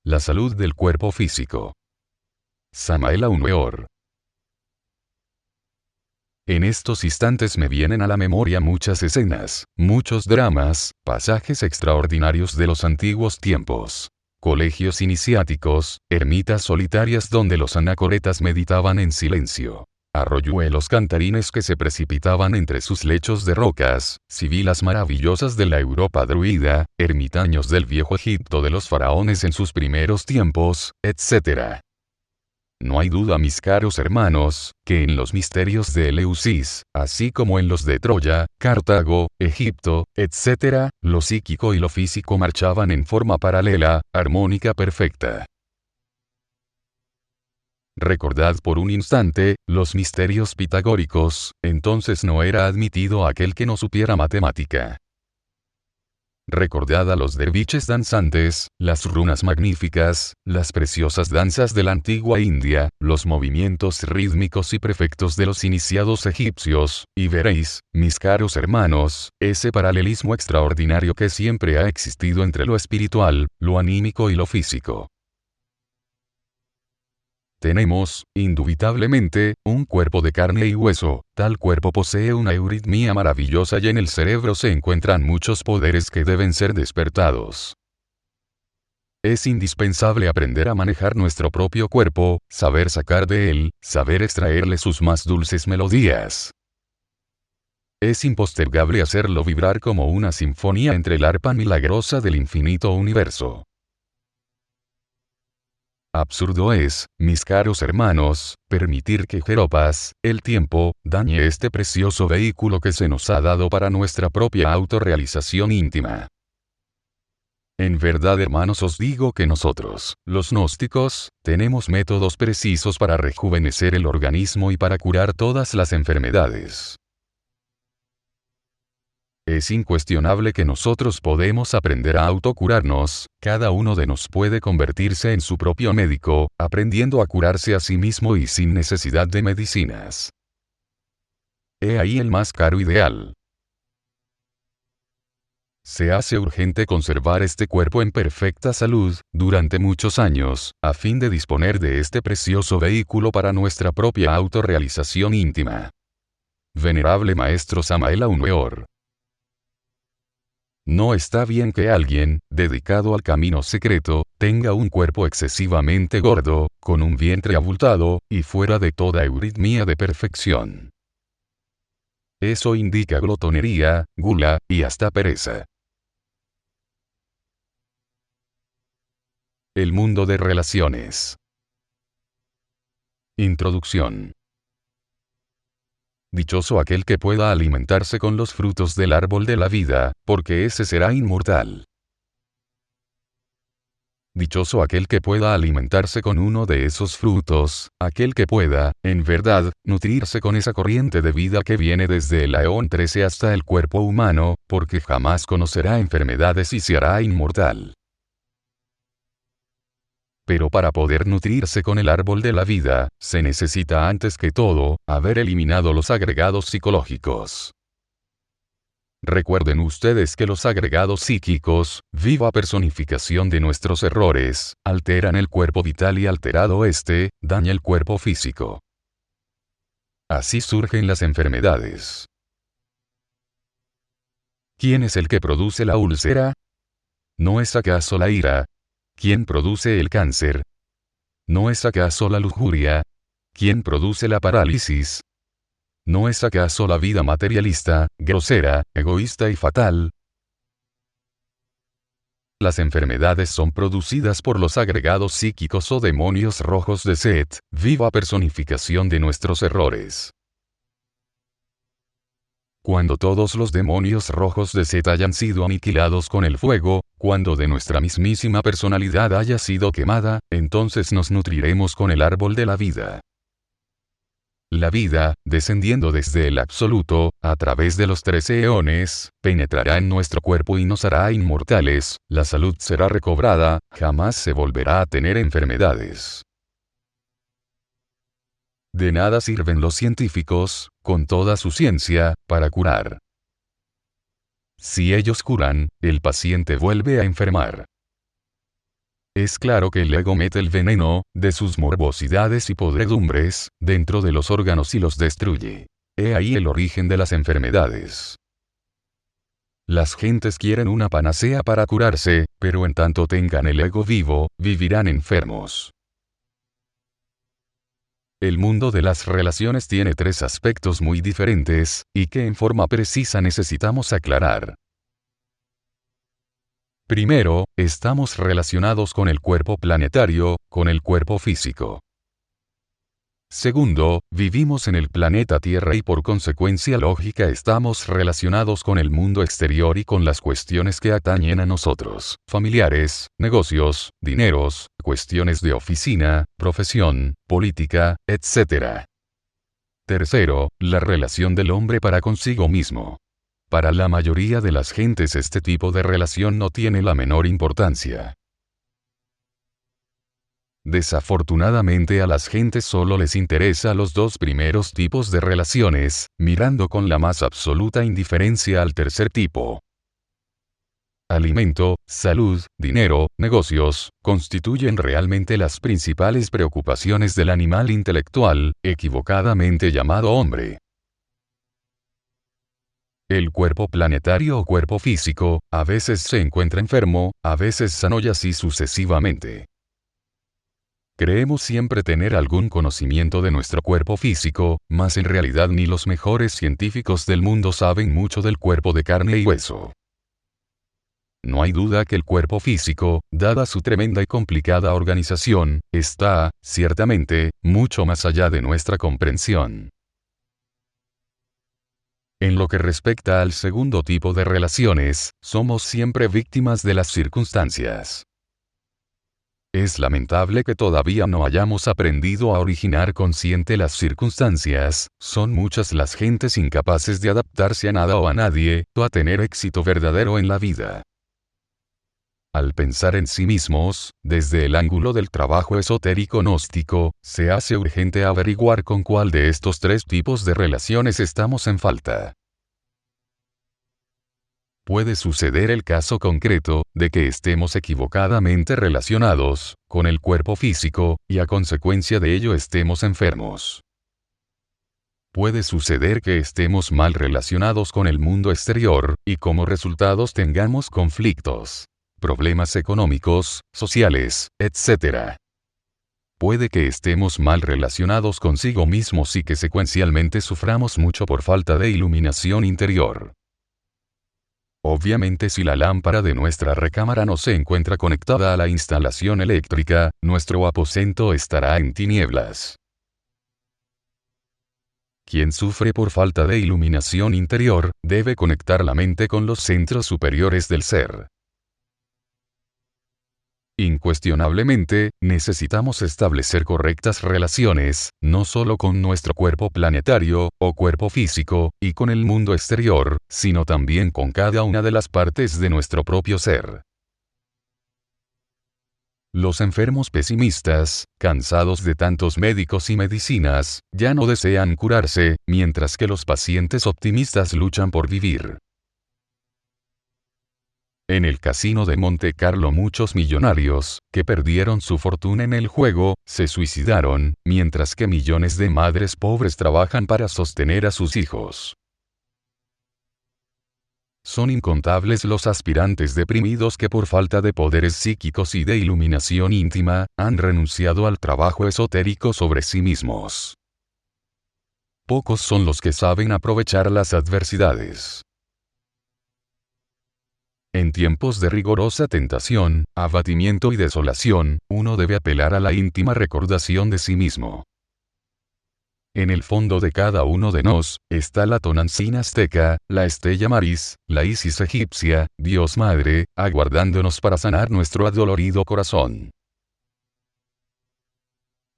la salud del cuerpo físico. Samael Aun Weor. En estos instantes me vienen a la memoria muchas escenas, muchos dramas, pasajes extraordinarios de los antiguos tiempos. Colegios iniciáticos, ermitas solitarias donde los anacoretas meditaban en silencio. Arroyuelos cantarines que se precipitaban entre sus lechos de rocas, sibilas maravillosas de la Europa druida, ermitaños del viejo Egipto de los faraones en sus primeros tiempos, etc. No hay duda, mis caros hermanos, que en los misterios de Eleusis, así como en los de Troya, Cartago, Egipto, etc., lo psíquico y lo físico marchaban en forma paralela, armónica perfecta. Recordad por un instante, los misterios pitagóricos, entonces no era admitido aquel que no supiera matemática. Recordad a los derviches danzantes, las runas magníficas, las preciosas danzas de la antigua India, los movimientos rítmicos y perfectos de los iniciados egipcios, y veréis, mis caros hermanos, ese paralelismo extraordinario que siempre ha existido entre lo espiritual, lo anímico y lo físico. Tenemos, indubitablemente, un cuerpo de carne y hueso, tal cuerpo posee una euritmia maravillosa y en el cerebro se encuentran muchos poderes que deben ser despertados. Es indispensable aprender a manejar nuestro propio cuerpo, saber sacar de él, saber extraerle sus más dulces melodías. Es impostergable hacerlo vibrar como una sinfonía entre el arpa milagrosa del infinito universo. Absurdo es, mis caros hermanos, permitir que Jeropas, el tiempo, dañe este precioso vehículo que se nos ha dado para nuestra propia autorrealización íntima. En verdad, hermanos, os digo que nosotros, los gnósticos, tenemos métodos precisos para rejuvenecer el organismo y para curar todas las enfermedades. Es incuestionable que nosotros podemos aprender a autocurarnos, cada uno de nos puede convertirse en su propio médico, aprendiendo a curarse a sí mismo y sin necesidad de medicinas. He ahí el más caro ideal. Se hace urgente conservar este cuerpo en perfecta salud, durante muchos años, a fin de disponer de este precioso vehículo para nuestra propia autorrealización íntima. Venerable Maestro Samael Aun Weor. No está bien que alguien, dedicado al camino secreto, tenga un cuerpo excesivamente gordo, con un vientre abultado, y fuera de toda euritmia de perfección. Eso indica glotonería, gula, y hasta pereza. El mundo de relaciones. Introducción. Dichoso aquel que pueda alimentarse con los frutos del árbol de la vida, porque ese será inmortal. Dichoso aquel que pueda alimentarse con uno de esos frutos, aquel que pueda, en verdad, nutrirse con esa corriente de vida que viene desde el Aeón 13 hasta el cuerpo humano, porque jamás conocerá enfermedades y se hará inmortal. Pero para poder nutrirse con el árbol de la vida, se necesita antes que todo, haber eliminado los agregados psicológicos. Recuerden ustedes que los agregados psíquicos, viva personificación de nuestros errores, alteran el cuerpo vital y alterado éste, daña el cuerpo físico. Así surgen las enfermedades. ¿Quién es el que produce la úlcera? ¿No es acaso la ira? ¿Quién produce el cáncer? ¿No es acaso la lujuria? ¿Quién produce la parálisis? ¿No es acaso la vida materialista, grosera, egoísta y fatal? Las enfermedades son producidas por los agregados psíquicos o demonios rojos de Set, viva personificación de nuestros errores. Cuando todos los demonios rojos de Set hayan sido aniquilados con el fuego, cuando de nuestra mismísima personalidad haya sido quemada, entonces nos nutriremos con el árbol de la vida. La vida, descendiendo desde el absoluto, a través de los 13 eones, penetrará en nuestro cuerpo y nos hará inmortales, la salud será recobrada, jamás se volverá a tener enfermedades. De nada sirven los científicos, con toda su ciencia, para curar. Si ellos curan, el paciente vuelve a enfermar. Es claro que el ego mete el veneno, de sus morbosidades y podredumbres, dentro de los órganos y los destruye. He ahí el origen de las enfermedades. Las gentes quieren una panacea para curarse, pero en tanto tengan el ego vivo, vivirán enfermos. El mundo de las relaciones tiene tres aspectos muy diferentes, y que en forma precisa necesitamos aclarar. Primero, estamos relacionados con el cuerpo planetario, con el cuerpo físico. Segundo, vivimos en el planeta Tierra y por consecuencia lógica estamos relacionados con el mundo exterior y con las cuestiones que atañen a nosotros, familiares, negocios, dineros, cuestiones de oficina, profesión, política, etc. Tercero, la relación del hombre para consigo mismo. Para la mayoría de las gentes este tipo de relación no tiene la menor importancia. Desafortunadamente a las gentes solo les interesa los dos primeros tipos de relaciones, mirando con la más absoluta indiferencia al tercer tipo. Alimento, salud, dinero, negocios, constituyen realmente las principales preocupaciones del animal intelectual, equivocadamente llamado hombre. El cuerpo planetario o cuerpo físico, a veces se encuentra enfermo, a veces sano y así sucesivamente. Creemos siempre tener algún conocimiento de nuestro cuerpo físico, mas en realidad ni los mejores científicos del mundo saben mucho del cuerpo de carne y hueso. No hay duda que el cuerpo físico, dada su tremenda y complicada organización, está, ciertamente, mucho más allá de nuestra comprensión. En lo que respecta al segundo tipo de relaciones, somos siempre víctimas de las circunstancias. Es lamentable que todavía no hayamos aprendido a originar consciente las circunstancias, son muchas las gentes incapaces de adaptarse a nada o a nadie, o a tener éxito verdadero en la vida. Al pensar en sí mismos, desde el ángulo del trabajo esotérico gnóstico, se hace urgente averiguar con cuál de estos tres tipos de relaciones estamos en falta. Puede suceder el caso concreto, de que estemos equivocadamente relacionados, con el cuerpo físico, y a consecuencia de ello estemos enfermos. Puede suceder que estemos mal relacionados con el mundo exterior, y como resultados tengamos conflictos, problemas económicos, sociales, etc. Puede que estemos mal relacionados consigo mismos y que secuencialmente suframos mucho por falta de iluminación interior. Obviamente si la lámpara de nuestra recámara no se encuentra conectada a la instalación eléctrica, nuestro aposento estará en tinieblas. Quien sufre por falta de iluminación interior, debe conectar la mente con los centros superiores del ser. Incuestionablemente, necesitamos establecer correctas relaciones, no solo con nuestro cuerpo planetario, o cuerpo físico, y con el mundo exterior, sino también con cada una de las partes de nuestro propio ser. Los enfermos pesimistas, cansados de tantos médicos y medicinas, ya no desean curarse, mientras que los pacientes optimistas luchan por vivir. En el casino de Monte Carlo muchos millonarios, que perdieron su fortuna en el juego, se suicidaron, mientras que millones de madres pobres trabajan para sostener a sus hijos. Son incontables los aspirantes deprimidos que por falta de poderes psíquicos y de iluminación íntima, han renunciado al trabajo esotérico sobre sí mismos. Pocos son los que saben aprovechar las adversidades. En tiempos de rigorosa tentación, abatimiento y desolación, uno debe apelar a la íntima recordación de sí mismo. En el fondo de cada uno de nos, está la Tonantzin azteca, la Estella Maris, la Isis egipcia, Dios Madre, aguardándonos para sanar nuestro adolorido corazón.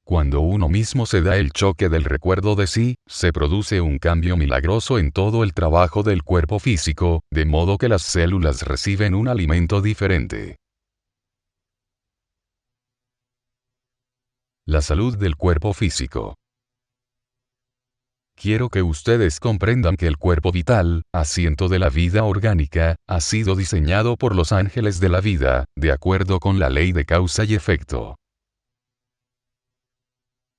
Cuando uno mismo se da el choque del recuerdo de sí, se produce un cambio milagroso en todo el trabajo del cuerpo físico, de modo que las células reciben un alimento diferente. La salud del cuerpo físico. Quiero que ustedes comprendan que el cuerpo vital, asiento de la vida orgánica, ha sido diseñado por los ángeles de la vida, de acuerdo con la ley de causa y efecto.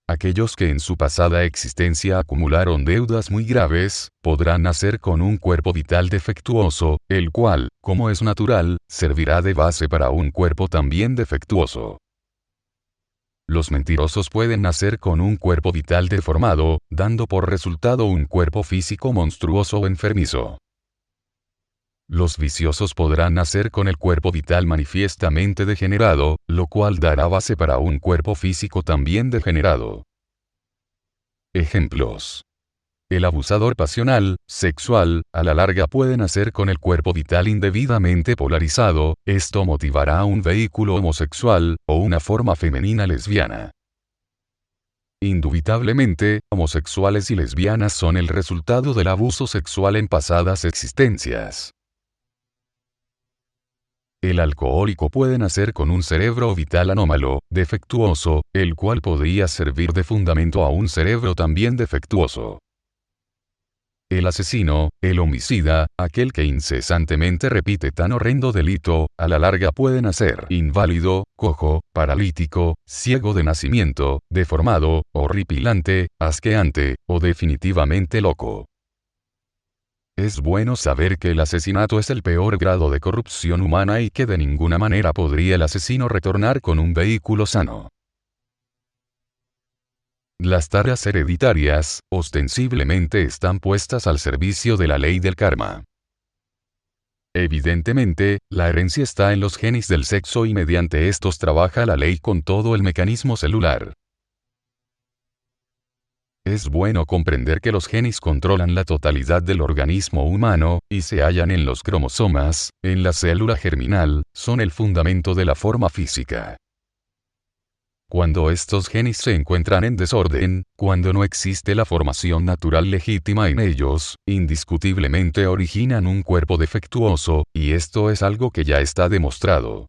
Aquellos que en su pasada existencia acumularon deudas muy graves, podrán nacer con un cuerpo vital defectuoso, el cual, como es natural, servirá de base para un cuerpo también defectuoso. Los mentirosos pueden nacer con un cuerpo vital deformado, dando por resultado un cuerpo físico monstruoso o enfermizo. Los viciosos podrán nacer con el cuerpo vital manifiestamente degenerado, lo cual dará base para un cuerpo físico también degenerado. Ejemplos. El abusador pasional, sexual, a la larga puede nacer con el cuerpo vital indebidamente polarizado, esto motivará un vehículo homosexual, o una forma femenina lesbiana. Indubitablemente, homosexuales y lesbianas son el resultado del abuso sexual en pasadas existencias. El alcohólico puede nacer con un cerebro vital anómalo, defectuoso, el cual podría servir de fundamento a un cerebro también defectuoso. El asesino, el homicida, aquel que incesantemente repite tan horrendo delito, a la larga puede nacer inválido, cojo, paralítico, ciego de nacimiento, deformado, horripilante, asqueante, o definitivamente loco. Es bueno saber que el asesinato es el peor grado de corrupción humana y que de ninguna manera podría el asesino retornar con un vehículo sano. Las tareas hereditarias, ostensiblemente están puestas al servicio de la ley del karma. Evidentemente, la herencia está en los genes del sexo y mediante estos trabaja la ley con todo el mecanismo celular. Es bueno comprender que los genes controlan la totalidad del organismo humano, y se hallan en los cromosomas, en la célula germinal, son el fundamento de la forma física. Cuando estos genes se encuentran en desorden, cuando no existe la formación natural legítima en ellos, indiscutiblemente originan un cuerpo defectuoso, y esto es algo que ya está demostrado.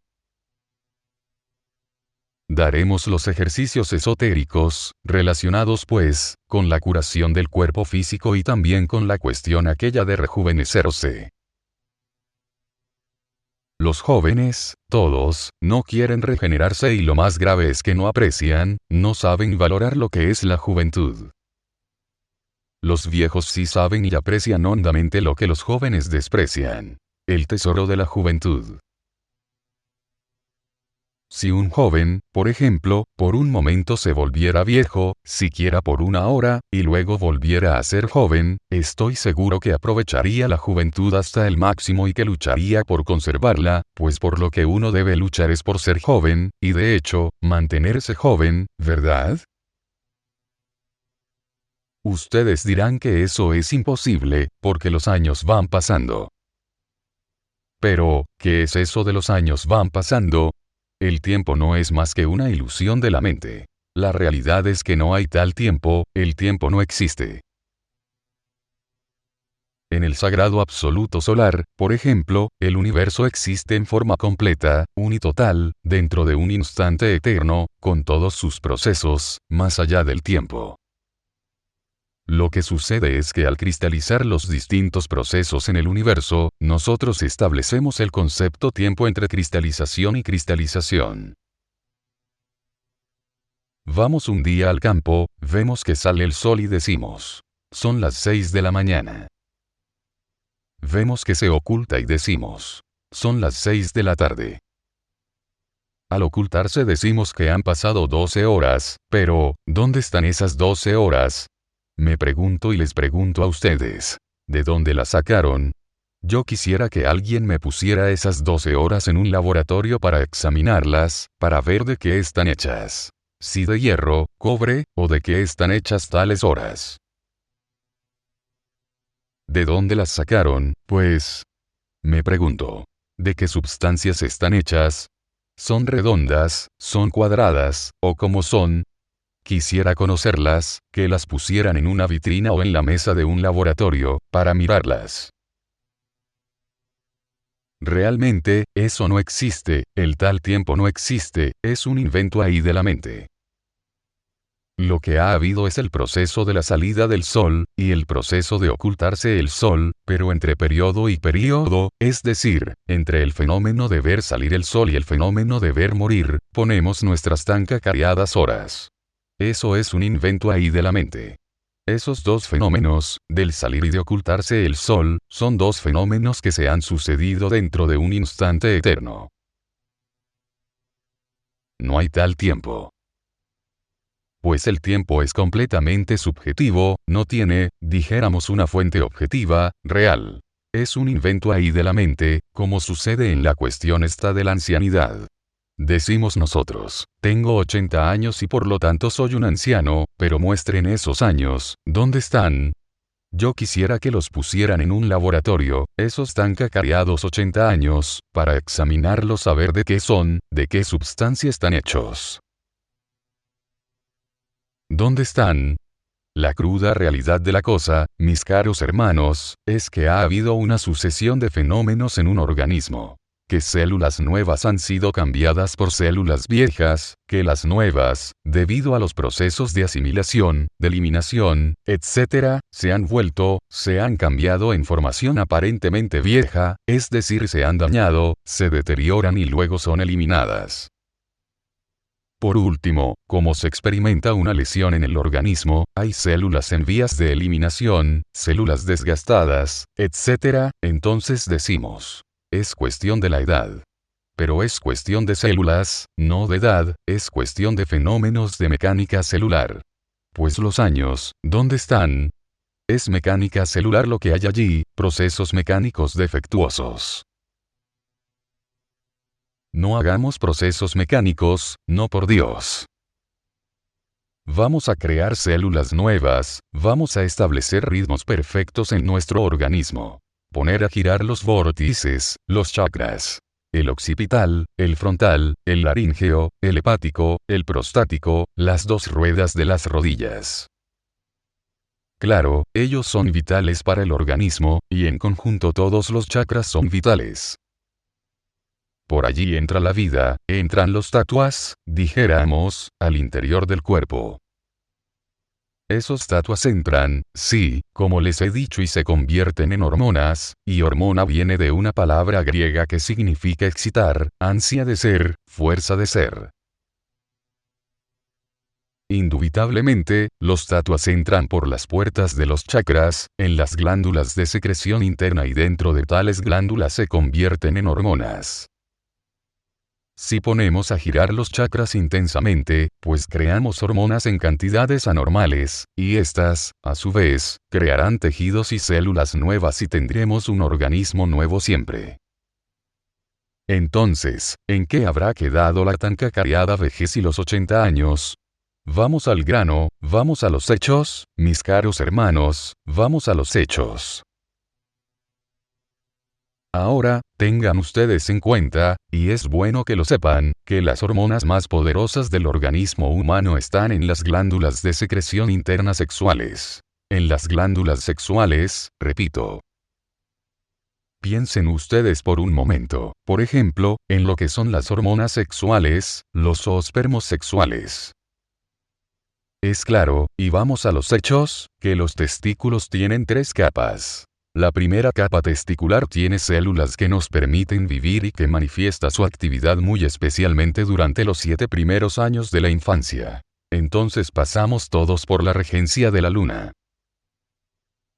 Daremos los ejercicios esotéricos, relacionados pues, con la curación del cuerpo físico y también con la cuestión aquella de rejuvenecerse. Los jóvenes, todos, no quieren regenerarse y lo más grave es que no aprecian, no saben valorar lo que es la juventud. Los viejos sí saben y aprecian hondamente lo que los jóvenes desprecian: el tesoro de la juventud. Si un joven, por ejemplo, por un momento se volviera viejo, siquiera por una hora, y luego volviera a ser joven, estoy seguro que aprovecharía la juventud hasta el máximo y que lucharía por conservarla, pues por lo que uno debe luchar es por ser joven, y de hecho, mantenerse joven, ¿verdad? Ustedes dirán que eso es imposible, porque los años van pasando. Pero, ¿qué es eso de los años van pasando? El tiempo no es más que una ilusión de la mente. La realidad es que no hay tal tiempo, el tiempo no existe. En el sagrado absoluto solar, por ejemplo, el universo existe en forma completa, unitotal, dentro de un instante eterno, con todos sus procesos, más allá del tiempo. Lo que sucede es que al cristalizar los distintos procesos en el universo, nosotros establecemos el concepto tiempo entre cristalización y cristalización. Vamos un día al campo, vemos que sale el sol y decimos: son las 6 de la mañana. Vemos que se oculta y decimos: son las 6 de la tarde. Al ocultarse decimos que han pasado 12 horas, pero, ¿dónde están esas 12 horas? Me pregunto y les pregunto a ustedes: ¿de dónde las sacaron? Yo quisiera que alguien me pusiera esas 12 horas en un laboratorio para examinarlas, para ver de qué están hechas. Si de hierro, cobre, o de qué están hechas tales horas. ¿De dónde las sacaron, pues? Me pregunto. ¿De qué sustancias están hechas? ¿Son redondas, son cuadradas, o cómo son? Quisiera conocerlas, que las pusieran en una vitrina o en la mesa de un laboratorio, para mirarlas. Realmente, eso no existe, el tal tiempo no existe, es un invento ahí de la mente. Lo que ha habido es el proceso de la salida del sol, y el proceso de ocultarse el sol, pero entre periodo y período, es decir, entre el fenómeno de ver salir el sol y el fenómeno de ver morir, ponemos nuestras tan cacareadas horas. Eso es un invento ahí de la mente. Esos dos fenómenos, del salir y de ocultarse el sol, son dos fenómenos que se han sucedido dentro de un instante eterno. No hay tal tiempo. Pues el tiempo es completamente subjetivo, no tiene, dijéramos, una fuente objetiva, real. Es un invento ahí de la mente, como sucede en la cuestión esta de la ancianidad. Decimos nosotros, tengo 80 años y por lo tanto soy un anciano, pero muestren esos años, ¿dónde están? Yo quisiera que los pusieran en un laboratorio, esos tan cacareados 80 años, para examinarlos a ver de qué son, de qué substancia están hechos. ¿Dónde están? La cruda realidad de la cosa, mis caros hermanos, es que ha habido una sucesión de fenómenos en un organismo. Que células nuevas han sido cambiadas por células viejas, que las nuevas, debido a los procesos de asimilación, de eliminación, etc., se han cambiado en formación aparentemente vieja, es decir, se han dañado, se deterioran y luego son eliminadas. Por último, como se experimenta una lesión en el organismo, hay células en vías de eliminación, células desgastadas, etc., entonces decimos. Es cuestión de la edad. Pero es cuestión de células, no de edad, es cuestión de fenómenos de mecánica celular. Pues los años, ¿dónde están? Es mecánica celular lo que hay allí, procesos mecánicos defectuosos. No hagamos procesos mecánicos, no por Dios. Vamos a crear células nuevas, vamos a establecer ritmos perfectos en nuestro organismo. Poner a girar los vórtices, los chakras. El occipital, el frontal, el laríngeo, el hepático, el prostático, las dos ruedas de las rodillas. Claro, ellos son vitales para el organismo, y en conjunto todos los chakras son vitales. Por allí entra la vida, entran los tatuas, dijéramos, al interior del cuerpo. Esos tatuas entran, sí, como les he dicho, y se convierten en hormonas, y hormona viene de una palabra griega que significa excitar, ansia de ser, fuerza de ser. Indubitablemente, los tatuas entran por las puertas de los chakras, en las glándulas de secreción interna y dentro de tales glándulas se convierten en hormonas. Si ponemos a girar los chakras intensamente, pues creamos hormonas en cantidades anormales, y estas, a su vez, crearán tejidos y células nuevas y tendremos un organismo nuevo siempre. Entonces, ¿en qué habrá quedado la tan cacareada vejez y los 80 años? Vamos al grano, vamos a los hechos, mis caros hermanos, vamos a los hechos. Ahora, tengan ustedes en cuenta, y es bueno que lo sepan, que las hormonas más poderosas del organismo humano están en las glándulas de secreción interna sexuales. En las glándulas sexuales, repito. Piensen ustedes por un momento, por ejemplo, en lo que son las hormonas sexuales, los zoospermos sexuales. Es claro, y vamos a los hechos, que los testículos tienen 3 capas. La primera capa testicular tiene células que nos permiten vivir y que manifiesta su actividad muy especialmente durante los 7 primeros años de la infancia. Entonces pasamos todos por la regencia de la luna.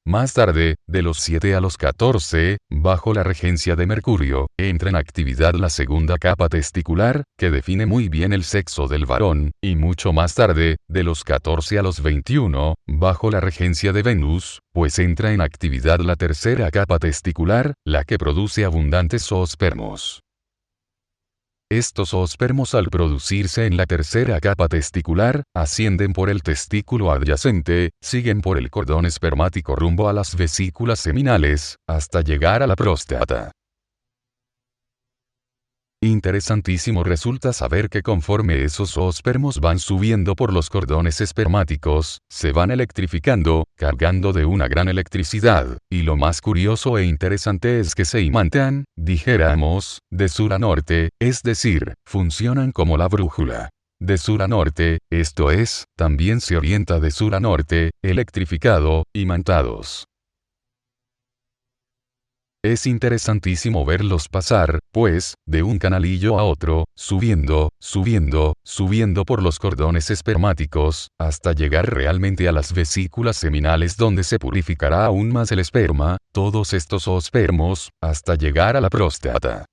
Más tarde, de los 7 a los 14, bajo la regencia de Mercurio, entra en actividad la segunda capa testicular, que define muy bien el sexo del varón, y mucho más tarde, de los 14 a los 21, bajo la regencia de Venus, pues entra en actividad la tercera capa testicular, la que produce abundantes zoospermos. Estos zoospermos al producirse en la tercera capa testicular, ascienden por el testículo adyacente, siguen por el cordón espermático rumbo a las vesículas seminales, hasta llegar a la próstata. Interesantísimo resulta saber que conforme esos zoospermos van subiendo por los cordones espermáticos, se van electrificando, cargando de una gran electricidad, y lo más curioso e interesante es que se imantan, dijéramos, de sur a norte, es decir, funcionan como la brújula. de sur a norte, esto es, también se orienta de sur a norte, electrificado, imantados. Es interesantísimo verlos pasar, pues, de un canalillo a otro, subiendo, subiendo, subiendo por los cordones espermáticos, hasta llegar realmente a las vesículas seminales donde se purificará aún más el esperma, todos estos zoospermos, hasta llegar a la próstata.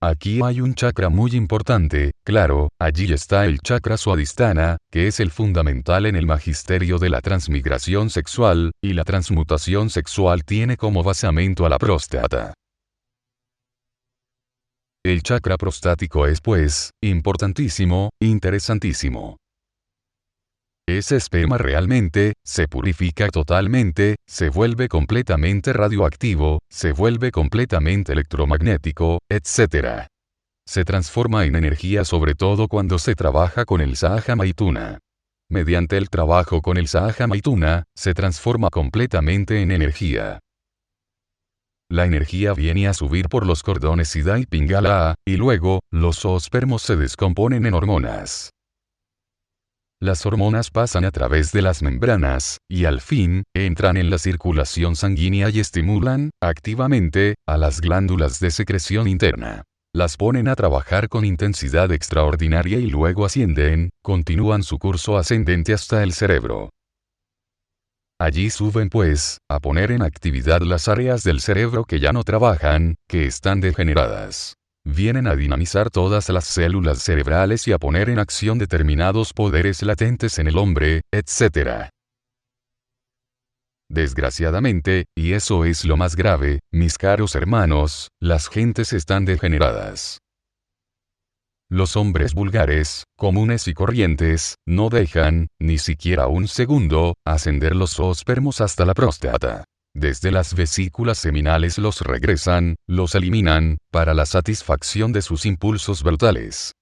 Aquí hay un chakra muy importante, claro, allí está el chakra Swadhisthana, que es el fundamental en el magisterio de la transmigración sexual, y la transmutación sexual tiene como basamento a la próstata. El chakra prostático es pues, importantísimo, interesantísimo. Ese esperma realmente, se purifica totalmente, se vuelve completamente radioactivo, se vuelve completamente electromagnético, etc. Se transforma en energía sobre todo cuando se trabaja con el Sahaja Maituna. Mediante el trabajo con el Sahaja Maituna, se transforma completamente en energía. La energía viene a subir por los cordones Ida y Pingala, y luego, los zoospermos se descomponen en hormonas. Las hormonas pasan a través de las membranas, y al fin, entran en la circulación sanguínea y estimulan, activamente, a las glándulas de secreción interna. Las ponen a trabajar con intensidad extraordinaria y luego ascienden, continúan su curso ascendente hasta el cerebro. Allí suben pues, a poner en actividad las áreas del cerebro que ya no trabajan, que están degeneradas. Vienen a dinamizar todas las células cerebrales y a poner en acción determinados poderes latentes en el hombre, etc. Desgraciadamente, y eso es lo más grave, mis caros hermanos, las gentes están degeneradas. Los hombres vulgares, comunes y corrientes, no dejan, ni siquiera un segundo, ascender los zoospermos hasta la próstata. Desde las vesículas seminales los regresan, los eliminan, para la satisfacción de sus impulsos brutales.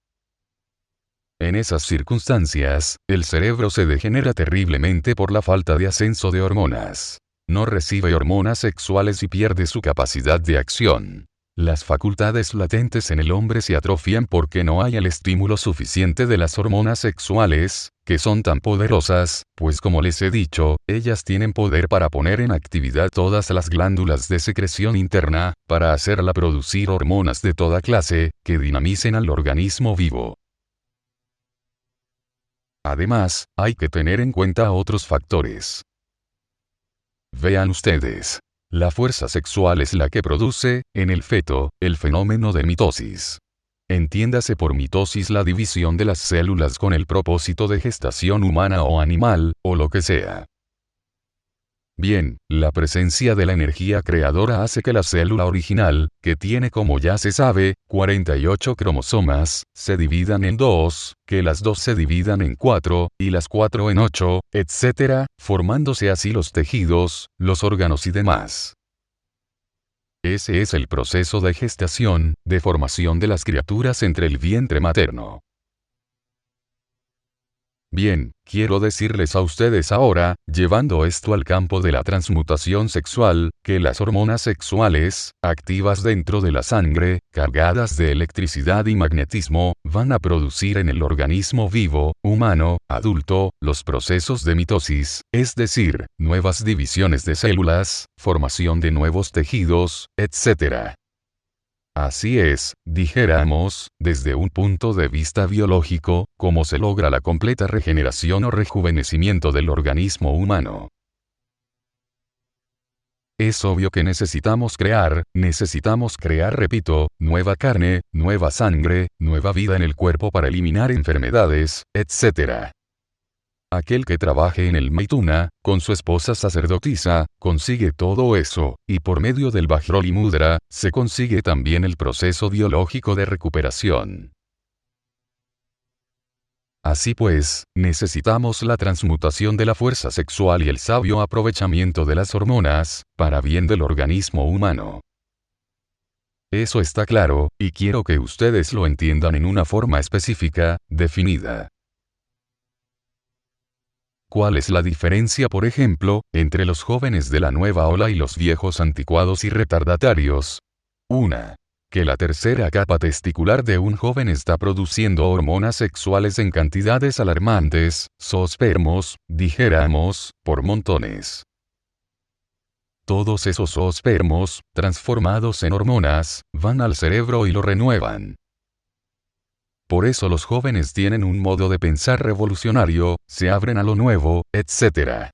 En esas circunstancias, el cerebro se degenera terriblemente por la falta de ascenso de hormonas. No recibe hormonas sexuales y pierde su capacidad de acción. Las facultades latentes en el hombre se atrofian porque no hay el estímulo suficiente de las hormonas sexuales, que son tan poderosas, pues como les he dicho, ellas tienen poder para poner en actividad todas las glándulas de secreción interna, para hacerla producir hormonas de toda clase, que dinamicen al organismo vivo. Además, hay que tener en cuenta otros factores. Vean ustedes. La fuerza sexual es la que produce, en el feto, el fenómeno de mitosis. Entiéndase por mitosis la división de las células con el propósito de gestación humana o animal, o lo que sea. Bien, la presencia de la energía creadora hace que la célula original, que tiene como ya se sabe, 48 cromosomas, se dividan en 2, que las 2 se dividan en 4, y las 4 en 8, etc., formándose así los tejidos, los órganos y demás. Ese es el proceso de gestación, de formación de las criaturas entre el vientre materno. Bien, quiero decirles a ustedes ahora, llevando esto al campo de la transmutación sexual, que las hormonas sexuales, activas dentro de la sangre, cargadas de electricidad y magnetismo, van a producir en el organismo vivo, humano, adulto, los procesos de mitosis, es decir, nuevas divisiones de células, formación de nuevos tejidos, etc. Así es, dijéramos, desde un punto de vista biológico, cómo se logra la completa regeneración o rejuvenecimiento del organismo humano. Es obvio que necesitamos crear, repito, nueva carne, nueva sangre, nueva vida en el cuerpo para eliminar enfermedades, etc. Aquel que trabaje en el Maituna, con su esposa sacerdotisa, consigue todo eso, y por medio del Vajroli Mudra, se consigue también el proceso biológico de recuperación. Así pues, necesitamos la transmutación de la fuerza sexual y el sabio aprovechamiento de las hormonas, para bien del organismo humano. Eso está claro, y quiero que ustedes lo entiendan en una forma específica, definida. ¿Cuál es la diferencia, por ejemplo, entre los jóvenes de la nueva ola y los viejos anticuados y retardatarios? 1. que la tercera capa testicular de un joven está produciendo hormonas sexuales en cantidades alarmantes, zoospermos, dijéramos, por montones. Todos esos zoospermos, transformados en hormonas, van al cerebro y lo renuevan. Por eso los jóvenes tienen un modo de pensar revolucionario, se abren a lo nuevo, etc.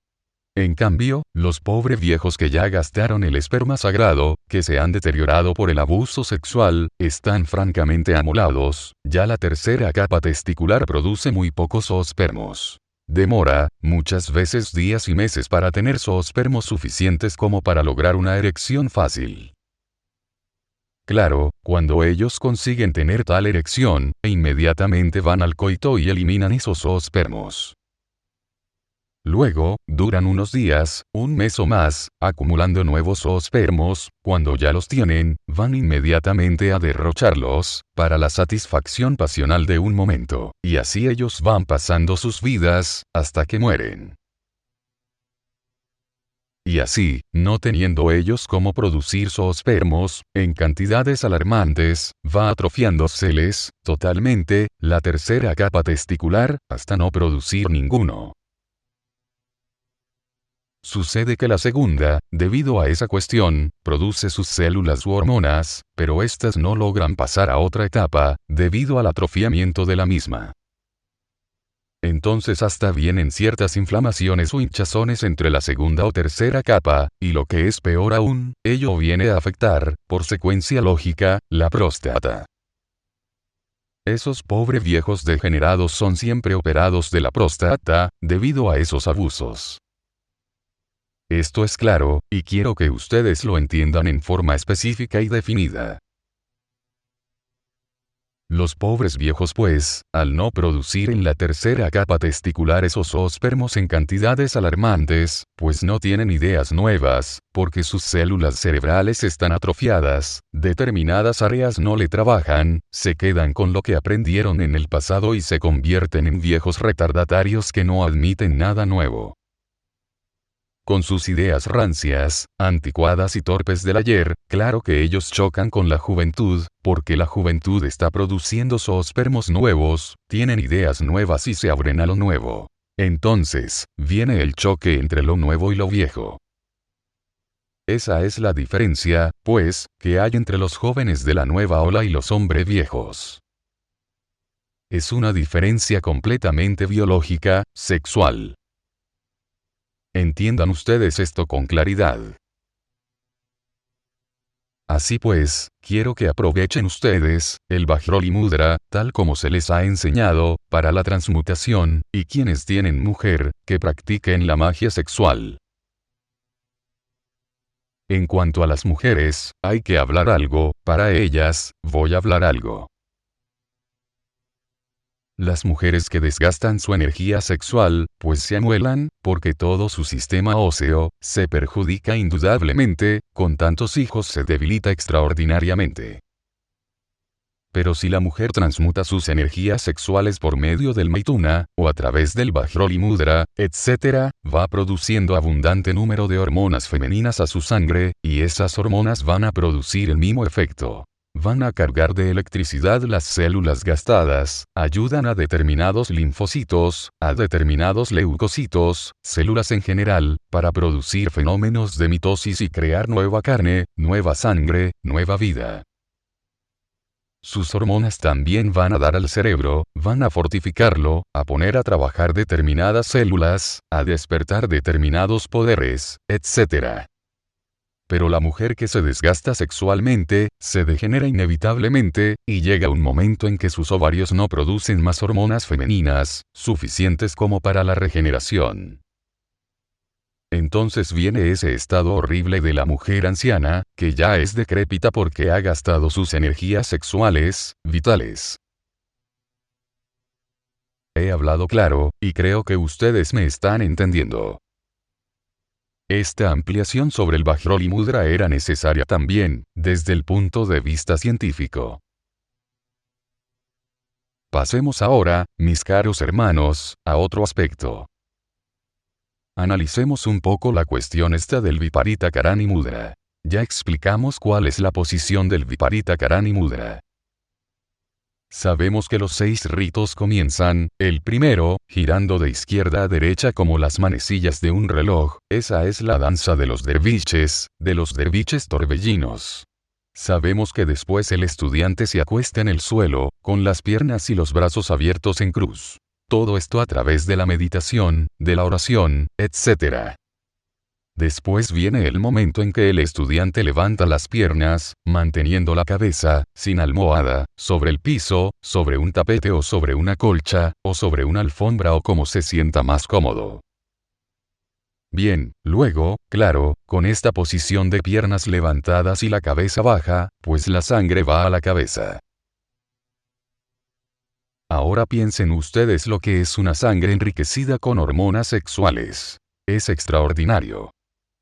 En cambio, los pobres viejos que ya gastaron el esperma sagrado, que se han deteriorado por el abuso sexual, están francamente amolados, ya la tercera capa testicular produce muy pocos zoospermos. Demora, muchas veces días y meses para tener zoospermos suficientes como para lograr una erección fácil. Claro, cuando ellos consiguen tener tal erección, inmediatamente van al coito y eliminan esos zoospermos. Luego, duran unos días, un mes o más, acumulando nuevos zoospermos, cuando ya los tienen, van inmediatamente a derrocharlos, para la satisfacción pasional de un momento, y así ellos van pasando sus vidas, hasta que mueren. Y así, no teniendo ellos cómo producir zoospermos, en cantidades alarmantes, va atrofiándoseles, totalmente, la tercera capa testicular, hasta no producir ninguno. Sucede que la segunda, debido a esa cuestión, produce sus células u hormonas, pero éstas no logran pasar a otra etapa, debido al atrofiamiento de la misma. Entonces hasta vienen ciertas inflamaciones o hinchazones entre la segunda o tercera capa, y lo que es peor aún, ello viene a afectar, por secuencia lógica, la próstata. Esos pobres viejos degenerados son siempre operados de la próstata, debido a esos abusos. Esto es claro, y quiero que ustedes lo entiendan en forma específica y definida. Los pobres viejos pues, al no producir en la tercera capa testicular esos zoospermos en cantidades alarmantes, pues no tienen ideas nuevas, porque sus células cerebrales están atrofiadas, determinadas áreas no le trabajan, se quedan con lo que aprendieron en el pasado y se convierten en viejos retardatarios que no admiten nada nuevo. Con sus ideas rancias, anticuadas y torpes del ayer, claro que ellos chocan con la juventud, porque la juventud está produciendo zoospermos nuevos, tienen ideas nuevas y se abren a lo nuevo. Entonces, viene el choque entre lo nuevo y lo viejo. Esa es la diferencia, pues, que hay entre los jóvenes de la nueva ola y los hombres viejos. Es una diferencia completamente biológica, sexual. Entiendan ustedes esto con claridad. Así pues, quiero que aprovechen ustedes, el Vajroli Mudra, tal como se les ha enseñado, para la transmutación, y quienes tienen mujer, que practiquen la magia sexual. En cuanto a las mujeres, hay que hablar algo, para ellas, voy a hablar algo. Las mujeres que desgastan su energía sexual, pues se amuelan, porque todo su sistema óseo, se perjudica indudablemente, con tantos hijos se debilita extraordinariamente. Pero si la mujer transmuta sus energías sexuales por medio del Maituna, o a través del Vajroli Mudra, etc., va produciendo abundante número de hormonas femeninas a su sangre, y esas hormonas van a producir el mismo efecto. Van a cargar de electricidad las células gastadas, ayudan a determinados linfocitos, a determinados leucocitos, células en general, para producir fenómenos de mitosis y crear nueva carne, nueva sangre, nueva vida. Sus hormonas también van a dar al cerebro, van a fortificarlo, a poner a trabajar determinadas células, a despertar determinados poderes, etc. Pero la mujer que se desgasta sexualmente, se degenera inevitablemente, y llega un momento en que sus ovarios no producen más hormonas femeninas, suficientes como para la regeneración. Entonces viene ese estado horrible de la mujer anciana, que ya es decrépita porque ha gastado sus energías sexuales, vitales. He hablado claro, y creo que ustedes me están entendiendo. Esta ampliación sobre el Vajroli Mudra era necesaria también, desde el punto de vista científico. Pasemos ahora, mis caros hermanos, a otro aspecto. Analicemos un poco la cuestión esta del Viparita Karani Mudra. Ya explicamos cuál es la posición del Viparita Karani Mudra. Sabemos que los 6 ritos comienzan, el primero, girando de izquierda a derecha como las manecillas de un reloj, esa es la danza de los derviches torbellinos. Sabemos que después el estudiante se acuesta en el suelo, con las piernas y los brazos abiertos en cruz. Todo esto a través de la meditación, de la oración, etc. Después viene el momento en que el estudiante levanta las piernas, manteniendo la cabeza, sin almohada, sobre el piso, sobre un tapete o sobre una colcha, o sobre una alfombra o como se sienta más cómodo. Bien, luego, claro, con esta posición de piernas levantadas y la cabeza baja, pues la sangre va a la cabeza. Ahora piensen ustedes lo que es una sangre enriquecida con hormonas sexuales. Es extraordinario.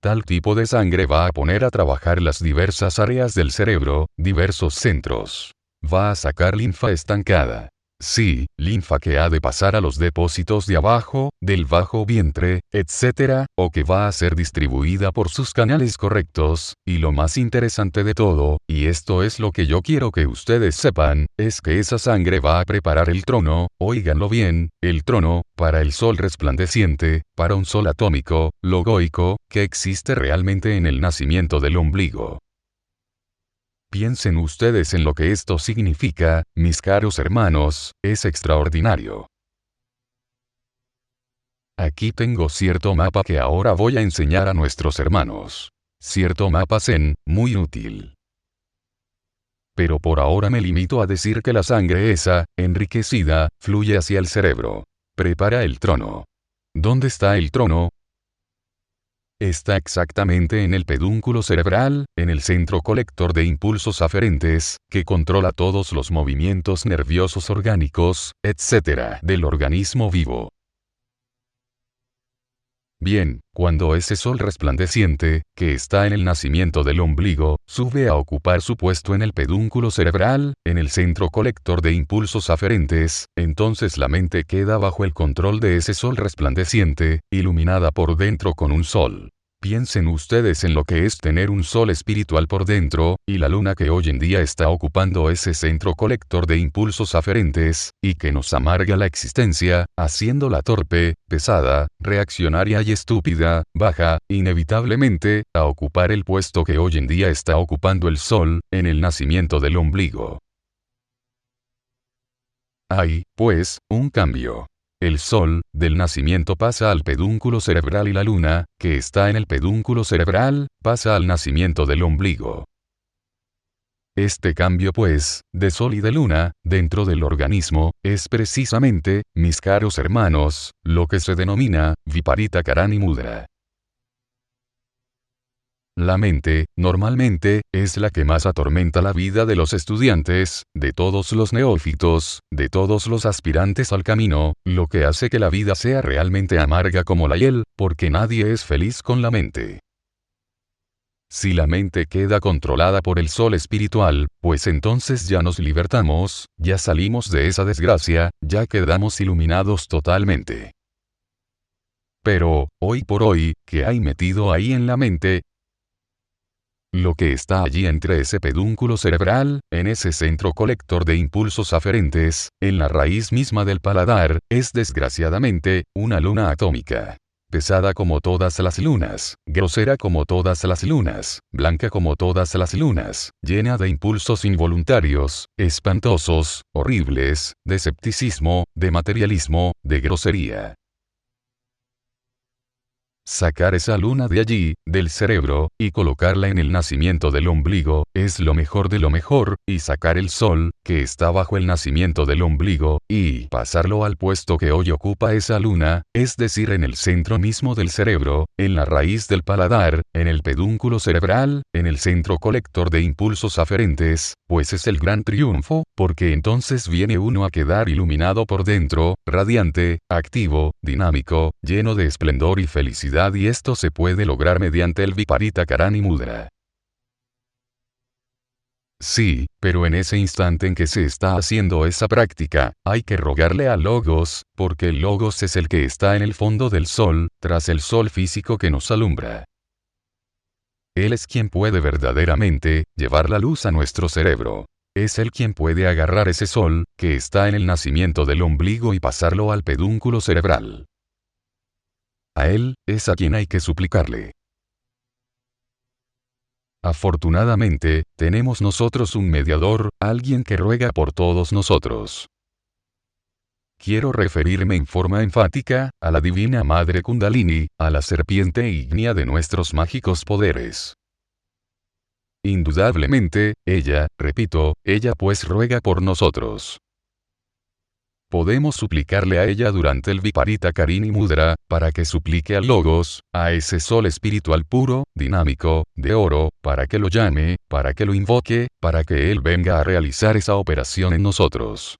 Tal tipo de sangre va a poner a trabajar las diversas áreas del cerebro, diversos centros. Va a sacar linfa estancada. Sí, linfa que ha de pasar a los depósitos de abajo, del bajo vientre, etc., o que va a ser distribuida por sus canales correctos, y lo más interesante de todo, y esto es lo que yo quiero que ustedes sepan, es que esa sangre va a preparar el trono, óiganlo bien, el trono, para el sol resplandeciente, para un sol atómico, logoico, que existe realmente en el nacimiento del ombligo. Piensen ustedes en lo que esto significa, mis caros hermanos, es extraordinario. Aquí tengo cierto mapa que ahora voy a enseñar a nuestros hermanos. Cierto mapa Zen, muy útil. Pero por ahora me limito a decir que la sangre esa, enriquecida, fluye hacia el cerebro. Prepara el trono. ¿Dónde está el trono? Está exactamente en el pedúnculo cerebral, en el centro colector de impulsos aferentes, que controla todos los movimientos nerviosos orgánicos, etc., del organismo vivo. Bien, cuando ese sol resplandeciente, que está en el nacimiento del ombligo, sube a ocupar su puesto en el pedúnculo cerebral, en el centro colector de impulsos aferentes, entonces la mente queda bajo el control de ese sol resplandeciente, iluminada por dentro con un sol. Piensen ustedes en lo que es tener un sol espiritual por dentro, y la luna que hoy en día está ocupando ese centro colector de impulsos aferentes, y que nos amarga la existencia, haciéndola torpe, pesada, reaccionaria y estúpida, baja, inevitablemente, a ocupar el puesto que hoy en día está ocupando el sol, en el nacimiento del ombligo. Hay, pues, un cambio. El sol, del nacimiento pasa al pedúnculo cerebral y la luna, que está en el pedúnculo cerebral, pasa al nacimiento del ombligo. Este cambio pues, de sol y de luna, dentro del organismo, es precisamente, mis caros hermanos, lo que se denomina, Viparita Karani Mudra. La mente, normalmente, es la que más atormenta la vida de los estudiantes, de todos los neófitos, de todos los aspirantes al camino, lo que hace que la vida sea realmente amarga como la hiel, porque nadie es feliz con la mente. Si la mente queda controlada por el sol espiritual, pues entonces ya nos libertamos, ya salimos de esa desgracia, ya quedamos iluminados totalmente. Pero, hoy por hoy, ¿qué hay metido ahí en la mente? Lo que está allí entre ese pedúnculo cerebral, en ese centro colector de impulsos aferentes, en la raíz misma del paladar, es desgraciadamente, una luna atómica. Pesada como todas las lunas, grosera como todas las lunas, blanca como todas las lunas, llena de impulsos involuntarios, espantosos, horribles, de escepticismo, de materialismo, de grosería. Sacar esa luna de allí, del cerebro, y colocarla en el nacimiento del ombligo, es lo mejor de lo mejor, y sacar el sol, que está bajo el nacimiento del ombligo, y pasarlo al puesto que hoy ocupa esa luna, es decir, en el centro mismo del cerebro, en la raíz del paladar, en el pedúnculo cerebral, en el centro colector de impulsos aferentes, pues es el gran triunfo, porque entonces viene uno a quedar iluminado por dentro, radiante, activo, dinámico, lleno de esplendor y felicidad, y esto se puede lograr mediante el Viparita Karani Mudra. Sí, pero en ese instante en que se está haciendo esa práctica, hay que rogarle al Logos, porque el Logos es el que está en el fondo del sol, tras el sol físico que nos alumbra. Él es quien puede verdaderamente llevar la luz a nuestro cerebro. Es Él quien puede agarrar ese sol, que está en el nacimiento del ombligo y pasarlo al pedúnculo cerebral. A Él, es a quien hay que suplicarle. Afortunadamente, tenemos nosotros un mediador, alguien que ruega por todos nosotros. Quiero referirme en forma enfática, a la Divina Madre Kundalini, a la serpiente ígnea de nuestros mágicos poderes. Indudablemente, ella, repito, ella pues ruega por nosotros. Podemos suplicarle a ella durante el Viparita Karini Mudra, para que suplique al Logos, a ese sol espiritual puro, dinámico, de oro, para que lo llame, para que lo invoque, para que él venga a realizar esa operación en nosotros.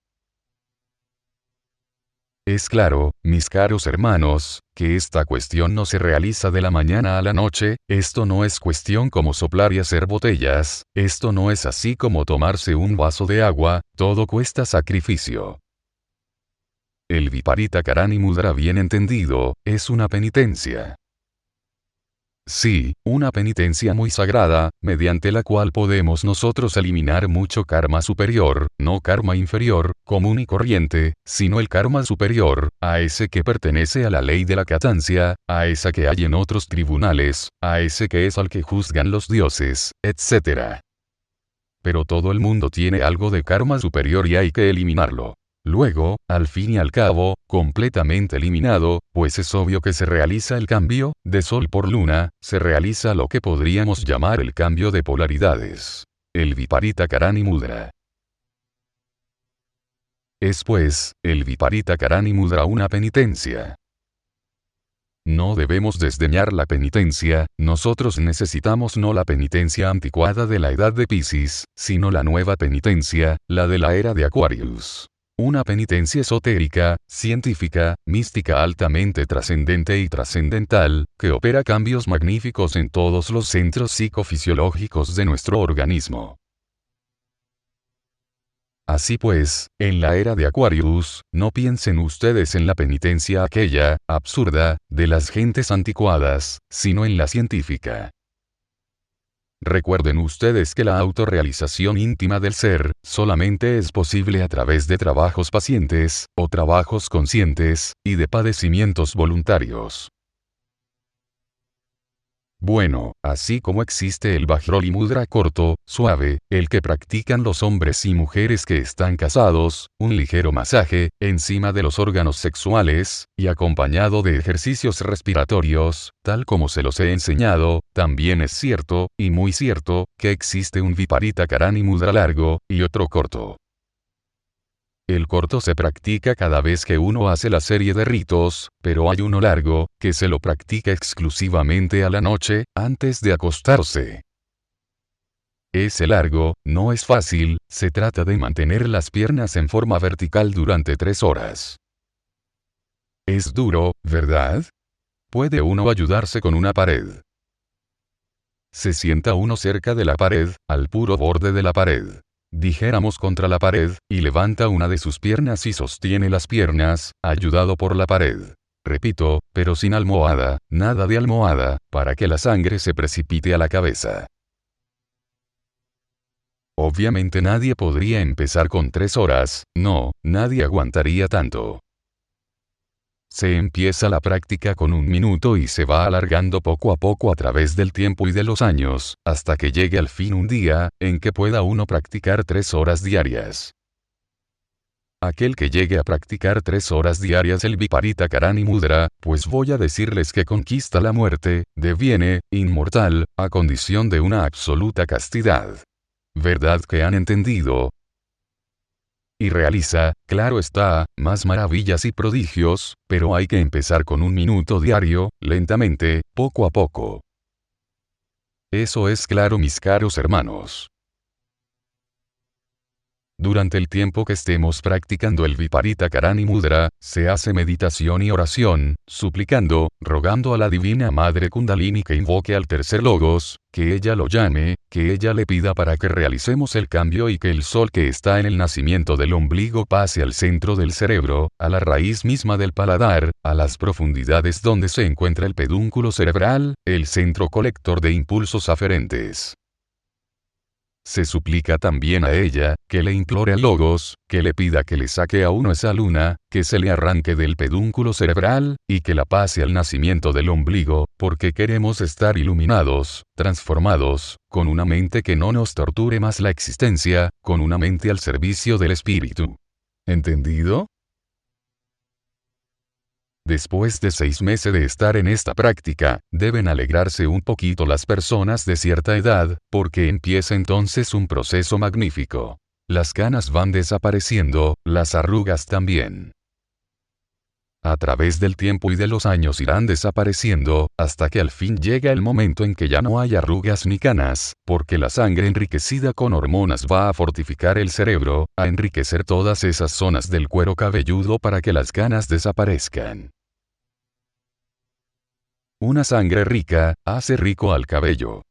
Es claro, mis caros hermanos, que esta cuestión no se realiza de la mañana a la noche, esto no es cuestión como soplar y hacer botellas, esto no es así como tomarse un vaso de agua, todo cuesta sacrificio. El Viparita Karani Mudra bien entendido, es una penitencia. Sí, una penitencia muy sagrada, mediante la cual podemos nosotros eliminar mucho karma superior, no karma inferior, común y corriente, sino el karma superior, a ese que pertenece a la ley de la catancia, a esa que hay en otros tribunales, a ese que es al que juzgan los dioses, etc. Pero todo el mundo tiene algo de karma superior y hay que eliminarlo. Luego, al fin y al cabo, completamente eliminado, pues es obvio que se realiza el cambio, de sol por luna, se realiza lo que podríamos llamar el cambio de polaridades. El Viparita Karani Mudra. Es pues, el Viparita Karani Mudra una penitencia. No debemos desdeñar la penitencia, nosotros necesitamos no la penitencia anticuada de la edad de Piscis, sino la nueva penitencia, la de la era de Aquarius. Una penitencia esotérica, científica, mística altamente trascendente y trascendental, que opera cambios magníficos en todos los centros psicofisiológicos de nuestro organismo. Así pues, en la era de Aquarius, no piensen ustedes en la penitencia aquella, absurda, de las gentes anticuadas, sino en la científica. Recuerden ustedes que la autorrealización íntima del ser, solamente es posible a través de trabajos pacientes, o trabajos conscientes, y de padecimientos voluntarios. Bueno, así como existe el Vajroli Mudra corto, suave, el que practican los hombres y mujeres que están casados, un ligero masaje, encima de los órganos sexuales, y acompañado de ejercicios respiratorios, tal como se los he enseñado, también es cierto, y muy cierto, que existe un Viparita Karani Mudra largo, y otro corto. El corto se practica cada vez que uno hace la serie de ritos, pero hay uno largo, que se lo practica exclusivamente a la noche, antes de acostarse. Ese largo, no es fácil, se trata de mantener las piernas en forma vertical durante 3 horas. Es duro, ¿verdad? Puede uno ayudarse con una pared. Se sienta uno cerca de la pared, al puro borde de la pared. Dijéramos contra la pared, y levanta una de sus piernas y sostiene las piernas, ayudado por la pared. Repito, pero sin almohada, nada de almohada, para que la sangre se precipite a la cabeza. Obviamente nadie podría empezar con 3 horas, no, nadie aguantaría tanto. Se empieza la práctica con 1 minuto y se va alargando poco a poco a través del tiempo y de los años, hasta que llegue al fin un día, en que pueda uno practicar 3 horas diarias. Aquel que llegue a practicar 3 horas diarias el Viparita Karani Mudra, pues voy a decirles que conquista la muerte, deviene inmortal, a condición de una absoluta castidad. ¿Verdad que han entendido? Y realiza, claro está, más maravillas y prodigios, pero hay que empezar con 1 minuto diario, lentamente, poco a poco. Eso es claro, mis caros hermanos. Durante el tiempo que estemos practicando el Viparita Karani Mudra, se hace meditación y oración, suplicando, rogando a la Divina Madre Kundalini que invoque al tercer Logos, que ella lo llame, que ella le pida para que realicemos el cambio y que el sol que está en el nacimiento del ombligo pase al centro del cerebro, a la raíz misma del paladar, a las profundidades donde se encuentra el pedúnculo cerebral, el centro colector de impulsos aferentes. Se suplica también a ella, que le implore al Logos, que le pida que le saque a uno esa luna, que se le arranque del pedúnculo cerebral, y que la pase al nacimiento del ombligo, porque queremos estar iluminados, transformados, con una mente que no nos torture más la existencia, con una mente al servicio del espíritu. ¿Entendido? Después de 6 meses de estar en esta práctica, deben alegrarse un poquito las personas de cierta edad, porque empieza entonces un proceso magnífico. Las canas van desapareciendo, las arrugas también. A través del tiempo y de los años irán desapareciendo, hasta que al fin llega el momento en que ya no hay arrugas ni canas, porque la sangre enriquecida con hormonas va a fortificar el cerebro, a enriquecer todas esas zonas del cuero cabelludo para que las canas desaparezcan. Una sangre rica, hace rico al cabello.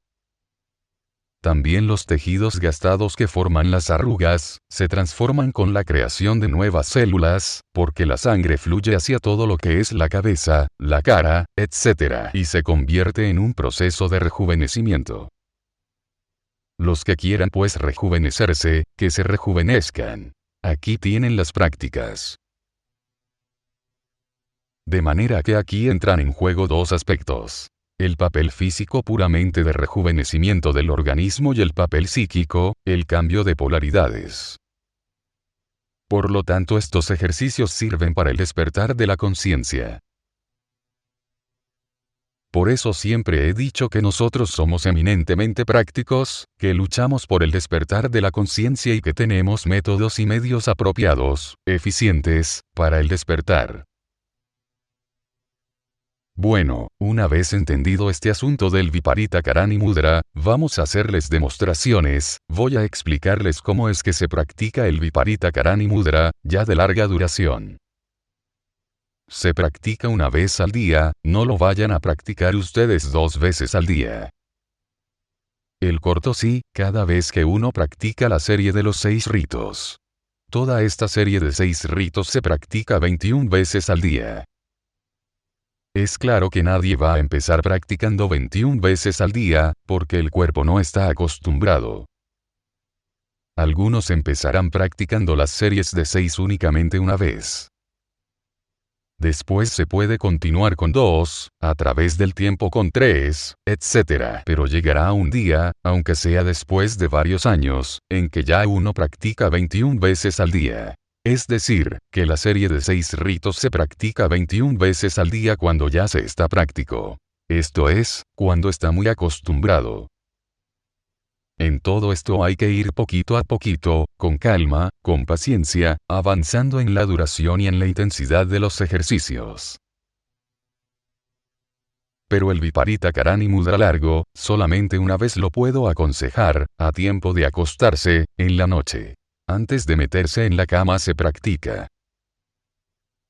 También los tejidos gastados que forman las arrugas, se transforman con la creación de nuevas células, porque la sangre fluye hacia todo lo que es la cabeza, la cara, etc. y se convierte en un proceso de rejuvenecimiento. Los que quieran pues rejuvenecerse, que se rejuvenezcan. Aquí tienen las prácticas. De manera que aquí entran en juego dos aspectos. El papel físico puramente de rejuvenecimiento del organismo y el papel psíquico, el cambio de polaridades. Por lo tanto, estos ejercicios sirven para el despertar de la conciencia. Por eso siempre he dicho que nosotros somos eminentemente prácticos, que luchamos por el despertar de la conciencia y que tenemos métodos y medios apropiados, eficientes, para el despertar. Bueno, una vez entendido este asunto del Viparita Karani Mudra, vamos a hacerles demostraciones, voy a explicarles cómo es que se practica el Viparita Karani Mudra, ya de larga duración. Se practica una vez al día, no lo vayan a practicar ustedes 2 veces al día. El corto sí, cada vez que uno practica la serie de los 6 ritos. Toda esta serie de 6 ritos se practica 21 veces al día. Es claro que nadie va a empezar practicando 21 veces al día, porque el cuerpo no está acostumbrado. Algunos empezarán practicando las series de 6 únicamente una vez. Después se puede continuar con 2, a través del tiempo con 3, etc. Pero llegará un día, aunque sea después de varios años, en que ya uno practica 21 veces al día. Es decir, que la serie de 6 ritos se practica 21 veces al día cuando ya se está práctico. Esto es, cuando está muy acostumbrado. En todo esto hay que ir poquito a poquito, con calma, con paciencia, avanzando en la duración y en la intensidad de los ejercicios. Pero el Viparita Karani Mudra largo, solamente una vez lo puedo aconsejar, a tiempo de acostarse, en la noche. Antes de meterse en la cama se practica.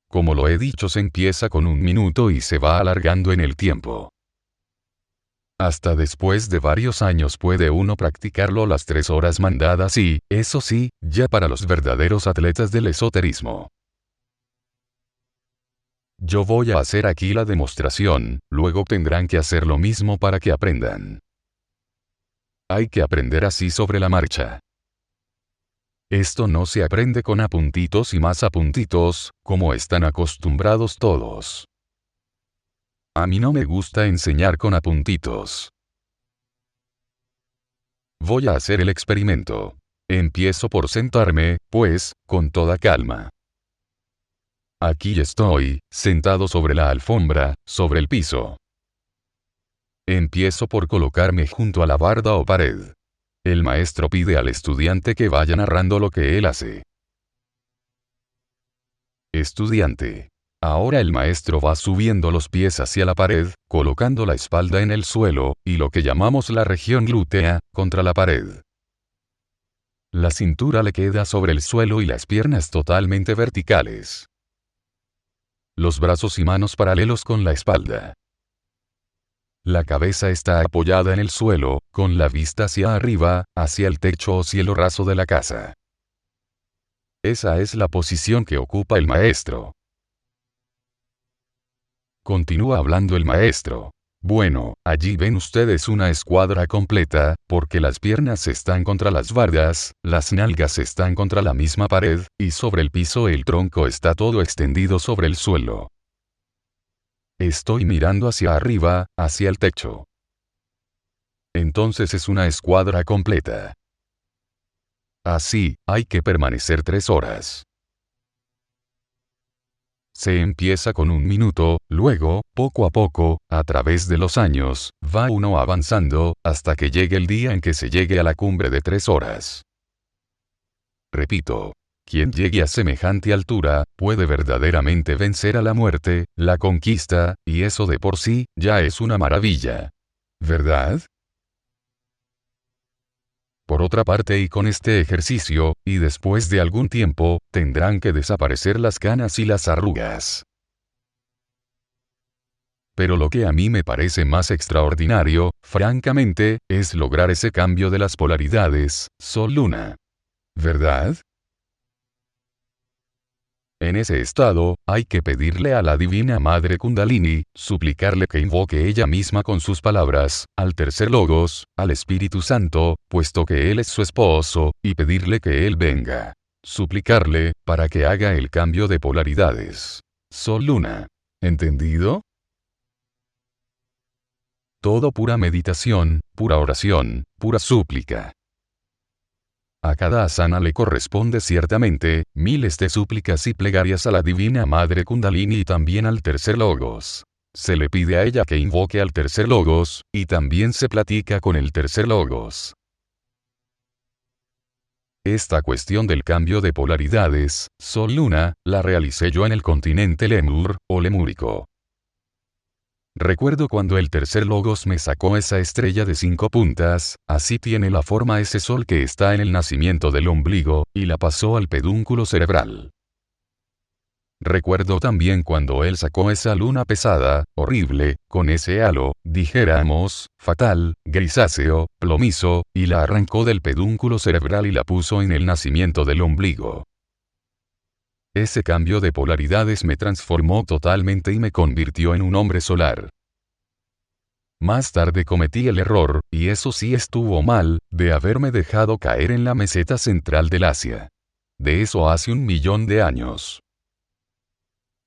Como lo he dicho, se empieza con 1 minuto y se va alargando en el tiempo. Hasta después de varios años puede uno practicarlo las 3 horas mandadas y, eso sí, ya para los verdaderos atletas del esoterismo. Yo voy a hacer aquí la demostración, luego tendrán que hacer lo mismo para que aprendan. Hay que aprender así sobre la marcha. Esto no se aprende con apuntitos y más apuntitos, como están acostumbrados todos. A mí no me gusta enseñar con apuntitos. Voy a hacer el experimento. Empiezo por sentarme, pues, con toda calma. Aquí estoy, sentado sobre la alfombra, sobre el piso. Empiezo por colocarme junto a la barda o pared. El maestro pide al estudiante que vaya narrando lo que él hace. Estudiante. Ahora el maestro va subiendo los pies hacia la pared, colocando la espalda en el suelo, y lo que llamamos la región glútea, contra la pared. La cintura le queda sobre el suelo y las piernas totalmente verticales. Los brazos y manos paralelos con la espalda. La cabeza está apoyada en el suelo, con la vista hacia arriba, hacia el techo o cielo raso de la casa. Esa es la posición que ocupa el maestro. Continúa hablando el maestro. Bueno, allí ven ustedes una escuadra completa, porque las piernas están contra las bardas, las nalgas están contra la misma pared, y sobre el piso el tronco está todo extendido sobre el suelo. Estoy mirando hacia arriba, hacia el techo. Entonces es una escuadra completa. Así, hay que permanecer 3 horas. Se empieza con 1 minuto, luego, poco a poco, a través de los años, va uno avanzando, hasta que llegue el día en que se llegue a la cumbre de 3 horas. Repito, quien llegue a semejante altura, puede verdaderamente vencer a la muerte, la conquista, y eso de por sí, ya es una maravilla. ¿Verdad? Por otra parte, y con este ejercicio, y después de algún tiempo, tendrán que desaparecer las canas y las arrugas. Pero lo que a mí me parece más extraordinario, francamente, es lograr ese cambio de las polaridades, Sol-Luna. ¿Verdad? En ese estado, hay que pedirle a la Divina Madre Kundalini, suplicarle que invoque ella misma con sus palabras, al tercer Logos, al Espíritu Santo, puesto que Él es su esposo, y pedirle que Él venga. Suplicarle, para que haga el cambio de polaridades. Sol-Luna. ¿Entendido? Todo pura meditación, pura oración, pura súplica. A cada asana le corresponde ciertamente, miles de súplicas y plegarias a la Divina Madre Kundalini y también al tercer Logos. Se le pide a ella que invoque al tercer Logos, y también se platica con el tercer Logos. Esta cuestión del cambio de polaridades, Sol-Luna, la realicé yo en el continente Lemur, o lemúrico. Recuerdo cuando el tercer Logos me sacó esa estrella de 5 puntas, así tiene la forma ese sol que está en el nacimiento del ombligo, y la pasó al pedúnculo cerebral. Recuerdo también cuando él sacó esa luna pesada, horrible, con ese halo, dijéramos, fatal, grisáceo, plomizo, y la arrancó del pedúnculo cerebral y la puso en el nacimiento del ombligo. Ese cambio de polaridades me transformó totalmente y me convirtió en un hombre solar. Más tarde cometí el error, y eso sí estuvo mal, de haberme dejado caer en la meseta central del Asia. De eso hace 1 millón de años.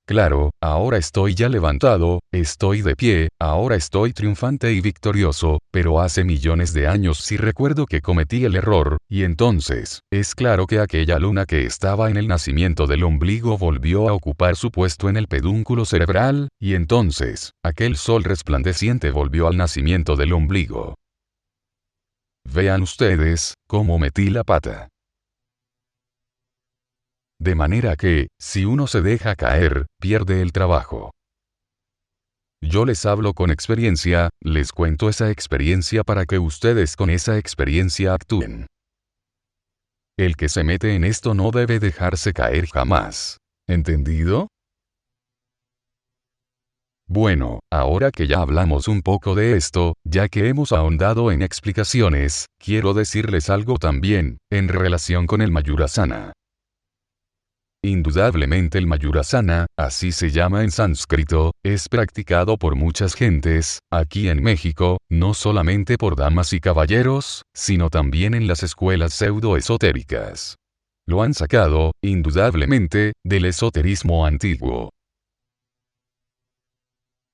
Claro, ahora estoy ya levantado, estoy de pie, ahora estoy triunfante y victorioso, pero hace millones de años sí recuerdo que cometí el error, y entonces, es claro que aquella luna que estaba en el nacimiento del ombligo volvió a ocupar su puesto en el pedúnculo cerebral, y entonces, aquel sol resplandeciente volvió al nacimiento del ombligo. Vean ustedes, cómo metí la pata. De manera que, si uno se deja caer, pierde el trabajo. Yo les hablo con experiencia, les cuento esa experiencia para que ustedes con esa experiencia actúen. El que se mete en esto no debe dejarse caer jamás. ¿Entendido? Bueno, ahora que ya hablamos un poco de esto, ya que hemos ahondado en explicaciones, quiero decirles algo también, en relación con el Mayurasana. Indudablemente el Mayurasana, así se llama en sánscrito, es practicado por muchas gentes, aquí en México, no solamente por damas y caballeros, sino también en las escuelas pseudoesotéricas. Lo han sacado, indudablemente, del esoterismo antiguo.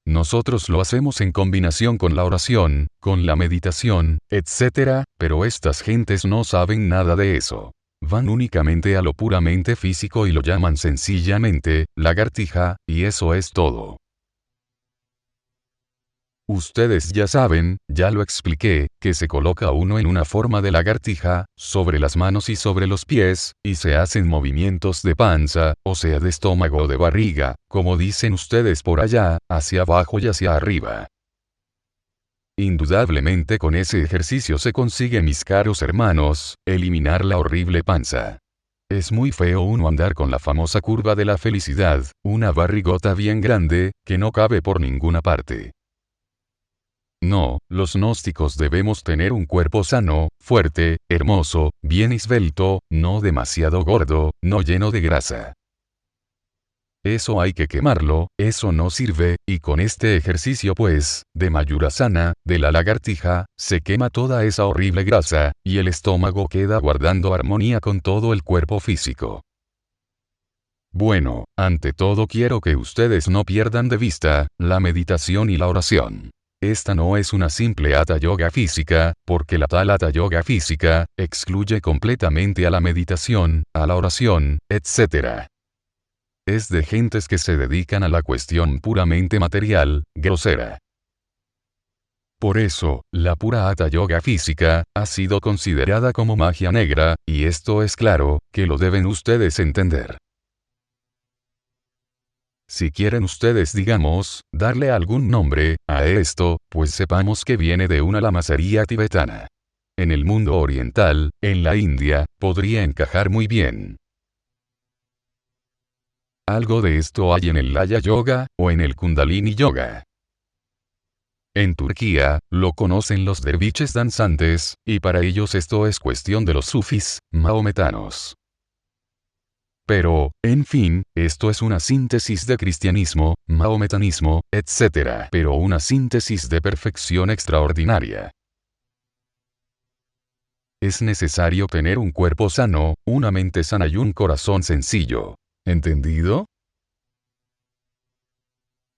Nosotros lo hacemos en combinación con la oración, con la meditación, etc., pero estas gentes no saben nada de eso. Van únicamente a lo puramente físico y lo llaman sencillamente, lagartija, y eso es todo. Ustedes ya saben, ya lo expliqué, que se coloca uno en una forma de lagartija, sobre las manos y sobre los pies, y se hacen movimientos de panza, o sea de estómago o de barriga, como dicen ustedes por allá, hacia abajo y hacia arriba. Indudablemente con ese ejercicio se consigue, mis caros hermanos, eliminar la horrible panza. Es muy feo uno andar con la famosa curva de la felicidad, una barrigota bien grande, que no cabe por ninguna parte. No, los gnósticos debemos tener un cuerpo sano, fuerte, hermoso, bien esbelto, no demasiado gordo, no lleno de grasa. Eso hay que quemarlo, eso no sirve, y con este ejercicio pues, de Mayurasana, de la lagartija, se quema toda esa horrible grasa, y el estómago queda guardando armonía con todo el cuerpo físico. Bueno, ante todo quiero que ustedes no pierdan de vista, la meditación y la oración. Esta no es una simple hatha yoga física, porque la tal hatha yoga física, excluye completamente a la meditación, a la oración, etc. Es de gentes que se dedican a la cuestión puramente material, grosera. Por eso, la pura hatha yoga física, ha sido considerada como magia negra, y esto es claro, que lo deben ustedes entender. Si quieren ustedes, digamos, darle algún nombre a esto, pues sepamos que viene de una lamasería tibetana. En el mundo oriental, en la India, podría encajar muy bien. Algo de esto hay en el Laya Yoga, o en el Kundalini Yoga. En Turquía, lo conocen los derviches danzantes, y para ellos esto es cuestión de los sufis, mahometanos. Pero, en fin, esto es una síntesis de cristianismo, mahometanismo, etc. Pero una síntesis de perfección extraordinaria. Es necesario tener un cuerpo sano, una mente sana y un corazón sencillo. ¿Entendido?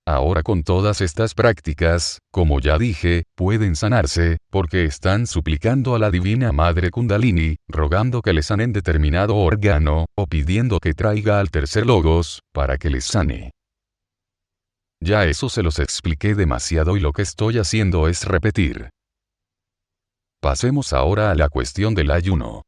Ahora con todas estas prácticas, como ya dije, pueden sanarse, porque están suplicando a la Divina Madre Kundalini, rogando que les sanen determinado órgano, o pidiendo que traiga al tercer logos, para que les sane. Ya eso se los expliqué demasiado y lo que estoy haciendo es repetir. Pasemos ahora a la cuestión del ayuno.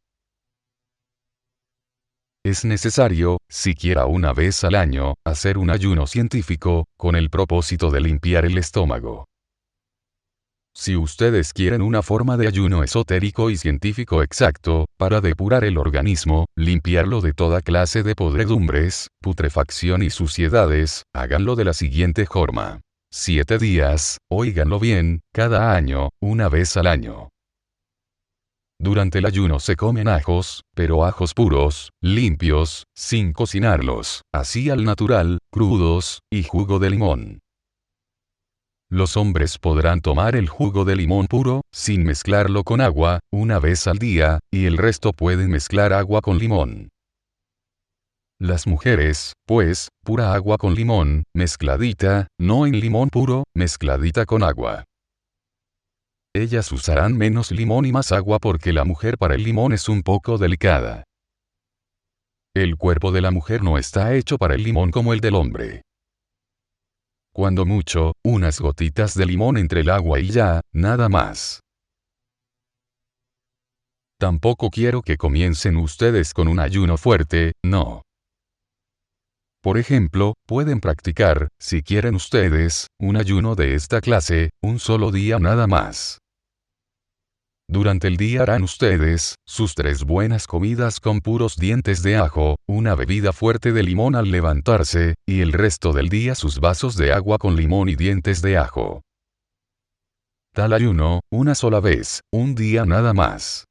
Es necesario, siquiera una vez al año, hacer un ayuno científico, con el propósito de limpiar el estómago. Si ustedes quieren una forma de ayuno esotérico y científico exacto, para depurar el organismo, limpiarlo de toda clase de podredumbres, putrefacción y suciedades, háganlo de la siguiente forma. 7 días, óiganlo bien, cada año, una vez al año. Durante el ayuno se comen ajos, pero ajos puros, limpios, sin cocinarlos, así al natural, crudos, y jugo de limón. Los hombres podrán tomar el jugo de limón puro, sin mezclarlo con agua, una vez al día, y el resto pueden mezclar agua con limón. Las mujeres, pues, pura agua con limón, mezcladita, no en limón puro, mezcladita con agua. Ellas usarán menos limón y más agua porque la mujer para el limón es un poco delicada. El cuerpo de la mujer no está hecho para el limón como el del hombre. Cuando mucho, unas gotitas de limón entre el agua y ya, nada más. Tampoco quiero que comiencen ustedes con un ayuno fuerte, no. Por ejemplo, pueden practicar, si quieren ustedes, un ayuno de esta clase, un solo día nada más. Durante el día harán ustedes, sus 3 buenas comidas con puros dientes de ajo, una bebida fuerte de limón al levantarse, y el resto del día sus vasos de agua con limón y dientes de ajo. Tal ayuno, una sola vez, un día nada más.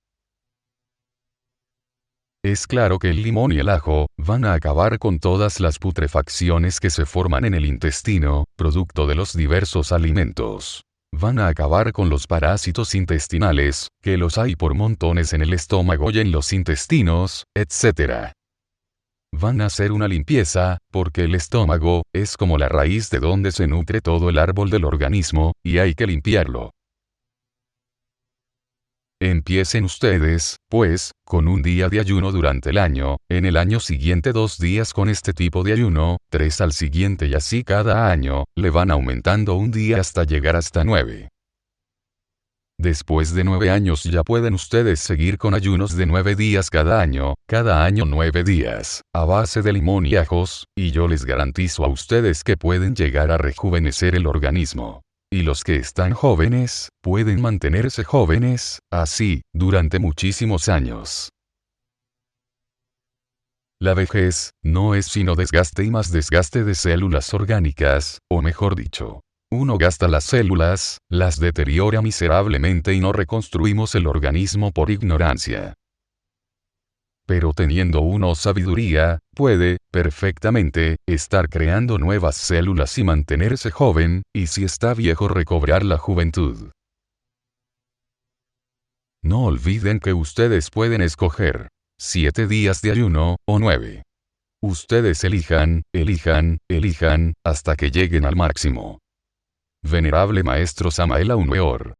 Es claro que el limón y el ajo, van a acabar con todas las putrefacciones que se forman en el intestino, producto de los diversos alimentos. Van a acabar con los parásitos intestinales, que los hay por montones en el estómago y en los intestinos, etc. Van a hacer una limpieza, porque el estómago, es como la raíz de donde se nutre todo el árbol del organismo, y hay que limpiarlo. Empiecen ustedes, pues, con un día de ayuno durante el año, en el año siguiente 2 días con este tipo de ayuno, 3 al siguiente y así cada año, le van aumentando un día hasta llegar hasta 9. Después de 9 años ya pueden ustedes seguir con ayunos de 9 días cada año 9 días, a base de limón y ajos, y yo les garantizo a ustedes que pueden llegar a rejuvenecer el organismo. Y los que están jóvenes, pueden mantenerse jóvenes, así, durante muchísimos años. La vejez, no es sino desgaste y más desgaste de células orgánicas, o mejor dicho, uno gasta las células, las deteriora miserablemente y no reconstruimos el organismo por ignorancia. Pero teniendo uno sabiduría, puede, perfectamente, estar creando nuevas células y mantenerse joven, y si está viejo recobrar la juventud. No olviden que ustedes pueden escoger 7 días de ayuno, o 9. Ustedes elijan, hasta que lleguen al máximo. Venerable Maestro Samael Aun Weor.